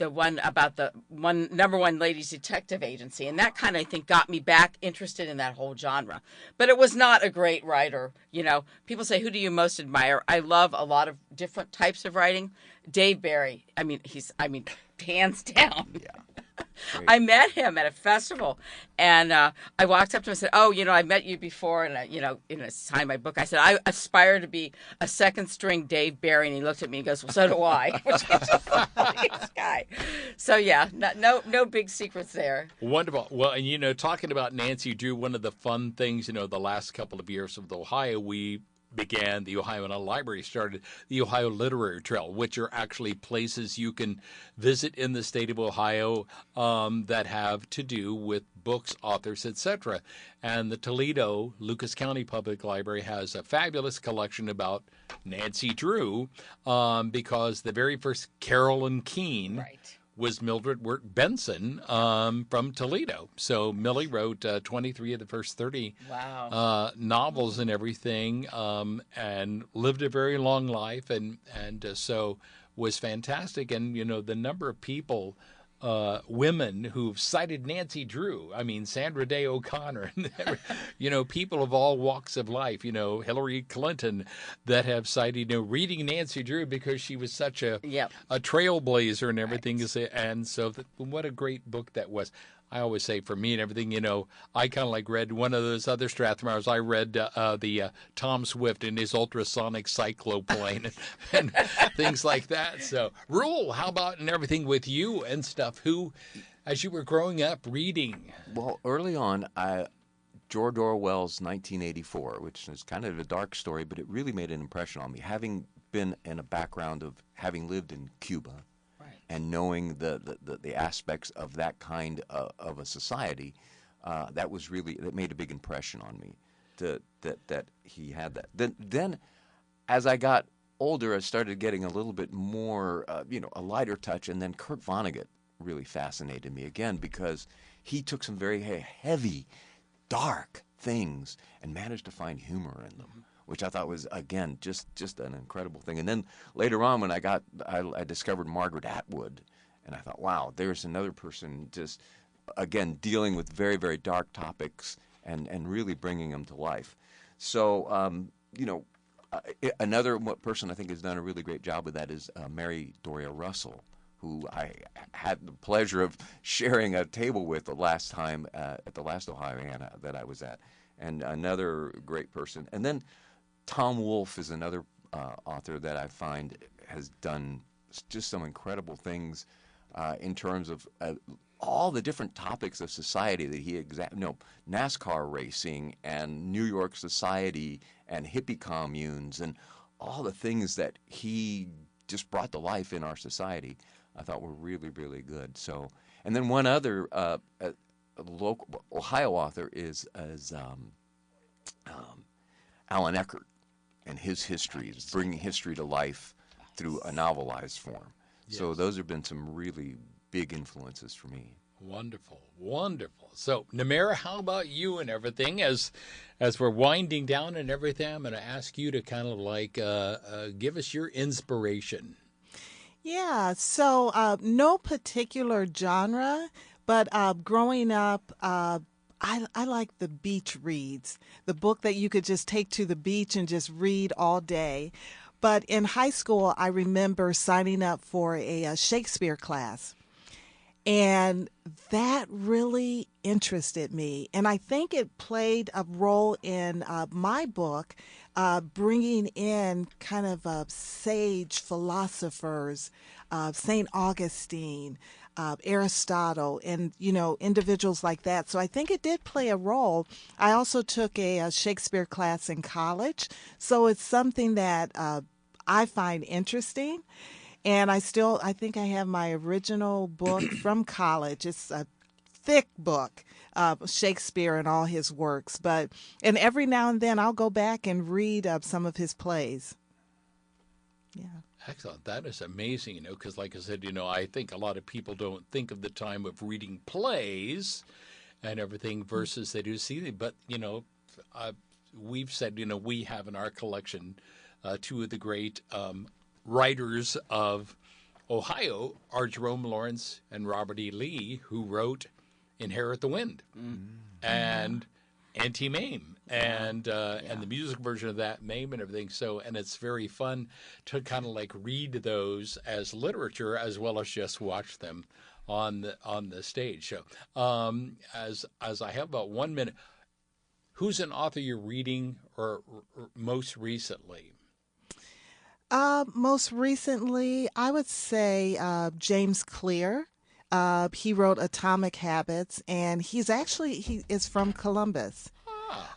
one about the number one ladies detective agency, and that kind of, I think, got me back interested in that whole genre. But it was not a great writer. People say, who do you most admire? I love a lot of different types of writing. Dave Barry, hands down. Yeah. I met him at a festival, and I walked up to him and said, I met you before, and, signed my book. I said, I aspire to be a second-string Dave Barry, and he looked at me and goes, well, so do I, which is just the funniest guy. So, yeah, no big secrets there. Wonderful. Well, and, talking about Nancy Drew, one of the fun things, the last couple of years of Ohio, we began, the Ohioana Library started the Ohio Literary Trail, which are actually places you can visit in the state of Ohio that have to do with books, authors, etc. And the Toledo Lucas County Public Library has a fabulous collection about Nancy Drew because the very first Carolyn Keene was Mildred Wirt Benson from Toledo. So Millie wrote 23 of the first 30 novels and everything, and lived a very long life, and so was fantastic. And the number of people, women who've cited Nancy Drew. I mean, Sandra Day O'Connor, people of all walks of life, Hillary Clinton, that have cited, reading Nancy Drew because she was such a trailblazer and everything. Right. And so what a great book that was. I always say, for me and everything, I kind of like read one of those other Strathmires. I read the Tom Swift in his ultrasonic cycloplane and things like that. So, Raul, how about and everything with you and stuff? Who, as you were growing up, reading? Well, early on, George Orwell's 1984, which is kind of a dark story, but it really made an impression on me. Having been in a background of having lived in Cuba, and knowing the aspects of that kind of a society, that made a big impression on me. That he had that. Then, as I got older, I started getting a little bit more, a lighter touch. And then Kurt Vonnegut really fascinated me again because he took some very heavy, dark things and managed to find humor in them, which I thought was, again, just an incredible thing. And then later on, when I discovered Margaret Atwood, and I thought, wow, there's another person just, again, dealing with very, very dark topics and really bringing them to life. So, another person I think has done a really great job with that is Mary Doria Russell, who I had the pleasure of sharing a table with the last time at the last Ohioana that I was at, and another great person. And then Tom Wolfe is another author that I find has done just some incredible things in terms of all the different topics of society that he NASCAR racing and New York society and hippie communes and all the things that he just brought to life in our society, I thought were really, really good. So, and then one other local Ohio author is Alan Eckert and his histories, bringing history to life through a novelized form. Yes. So those have been some really big influences for me. Wonderful, wonderful. So, Namara, how about you and everything? As we're winding down and everything, I'm going to ask you to kind of like give us your inspiration. Yeah, so no particular genre, but growing up, I like the beach reads, the book that you could just take to the beach and just read all day. But in high school, I remember signing up for a Shakespeare class. And that really interested me. And I think it played a role in my book, bringing in kind of sage philosophers, St. Augustine, Aristotle, and, individuals like that. So I think it did play a role. I also took a Shakespeare class in college. So it's something that I find interesting. And I think I have my original book from college. It's a thick book, Shakespeare and all his works. And every now and then I'll go back and read some of his plays. Yeah. Excellent. That is amazing, because like I said, I think a lot of people don't think of the time of reading plays and everything versus they do see them. But, we've said, we have in our collection two of the great writers of Ohio are Jerome Lawrence and Robert E. Lee, who wrote Inherit the Wind and Auntie Mame and the music version of that, Mame and everything. So, and it's very fun to kind of like read those as literature as well as just watch them on the stage. So, as I have about 1 minute, who's an author you're reading or most recently? Most recently, I would say James Clear. He wrote Atomic Habits, and he is from Columbus.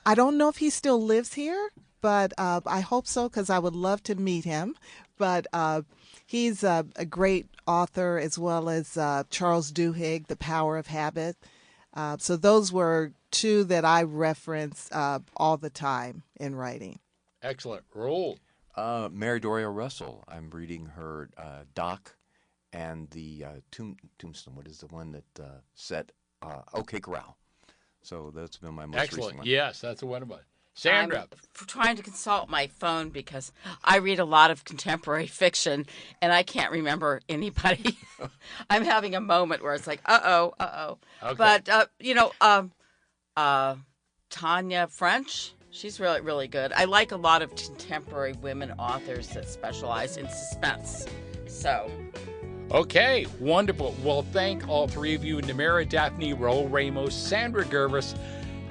I don't know if he still lives here, but I hope so because I would love to meet him. But he's a great author, as well as Charles Duhigg, The Power of Habit. So those were two that I reference all the time in writing. Excellent. Raul. Mary Doria Russell. I'm reading her Doc and the Tombstone. What is the one that set OK Corral? So that's been my most recent one. Yes, that's the one about Sandra. I'm trying to consult my phone because I read a lot of contemporary fiction and I can't remember anybody. I'm having a moment where it's like, uh-oh. Okay. But, Tanya French. She's really, really good. I like a lot of contemporary women authors that specialize in suspense. So. Okay, wonderful. Well, thank all three of you, Namara, Dafney, Raul, Ramos, Sandra, Gurvis.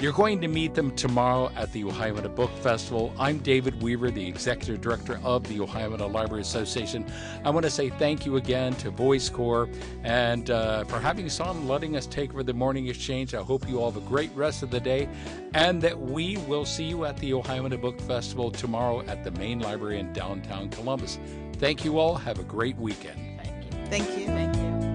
You're going to meet them tomorrow at the Ohioana Book Festival. I'm David Weaver, the Executive Director of the Ohioana Library Association. I want to say thank you again to Voicecorps and for having us on and letting us take over the morning exchange. I hope you all have a great rest of the day and that we will see you at the Ohioana Book Festival tomorrow at the main library in downtown Columbus. Thank you all. Have a great weekend. Thank you. Thank you.